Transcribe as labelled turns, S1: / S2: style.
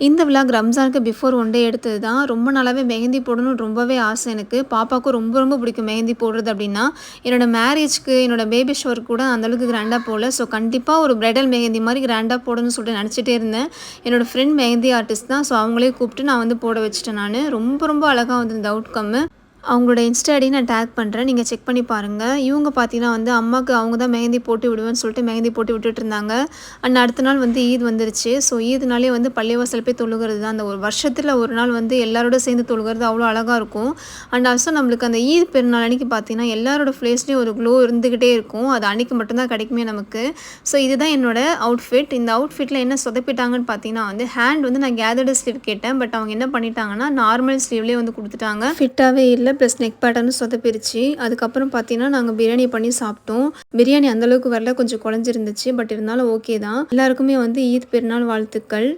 S1: இந்த விலாக் ரம்ஜானுக்கு before one day எடுத்தது தான். ரொம்ப நாளாவே மெஹந்தி போடணும்னு ரொம்பவே ஆசை எனக்கு. பாப்பாவுக்கும் ரொம்ப ரொம்ப பிடிக்கும் மெஹந்தி போடுறது அப்படின்னா. என்னோட மேரேஜ்க்கு, என்னோட பேபி ஷவருக்கு கூட அந்த அளவுக்கு கிராண்டா போடல. ஸோ கண்டிப்பா ஒரு பிரைடல் மெஹந்தி மாரி கிராண்டா போடணும்னு சொல்லிட்டு நினச்சிட்டே இருந்தேன். என்னோட ஃப்ரெண்ட் மெஹந்தி ஆர்டிஸ்ட் தான். ஸோ அவங்களே கூப்பிட்டு நான் வந்து போட வச்சுட்டேன் நானு. ரொம்ப ரொம்ப அழகா வந்திருந்தது அவுட்கம்மு. அவங்களோட இன்ஸ்டா ஐடி நான் டேக் பண்ணுறேன். நீங்க செக் பண்ணி பாருங்க. இவங்க பார்த்தீங்கன்னா வந்து அம்மாக்கு அவங்க தான் மெஹந்தி போட்டு விடுவேன்னு சொல்லிட்டு மெஹந்தி போட்டு விட்டுட்டுருந்தாங்க. அண்ட் அடுத்த நாள் வந்து ஈத் வந்துருச்சு. ஸோ ஈத்னாலே வந்து பள்ளிவாசல் போய் தொழுகிறது தான். அந்த ஒரு வருஷத்துல ஒரு நாள் வந்து எல்லாரோட சேர்ந்து தொழுகிறது அவ்வளோ அழகா இருக்கும். அண்ட் ஆல்சோ நம்மளுக்கு அந்த ஈத் பெருநாள் அன்னைக்கு பார்த்தீங்கன்னா, எல்லாரோட ஃபேஸ்லயும் ஒரு க்ளோ இருந்துகிட்டே இருக்கும். அது அன்னைக்கு மட்டும் தான் கிடைக்குமே நமக்கு. ஸோ இதுதான் என்னோட அவுட்ஃபிட். இந்த அவுட்ஃபிட்ல என்ன சொதப்பிட்டாங்கன்னு பார்த்தீங்கன்னா வந்து, ஹேண்ட் வந்து நான் கேதர்டு ஸ்லீவ் கேட்டேன். பட் அவங்க என்ன பண்ணிட்டாங்கன்னா, நார்மல் ஸ்லீவ்லேயே வந்து குடுத்துட்டாங்க. ஃபிட்டாவே இல்ல. ப்ளஸ் நெக் பேட்டர்னும் சொதப்பிருச்சு. அதுக்கப்புறம் பார்த்தீங்கன்னா, நாங்க பிரியாணி பண்ணி சாப்பிட்டோம். பிரியாணி அந்த அளவுக்கு வரல. கொஞ்சம் குழஞ்சிருந்துச்சு. பட் இருந்தாலும் ஓகே தான். எல்லாருக்குமே வந்து ஈத் பெருநாள் வாழ்த்துக்கள்.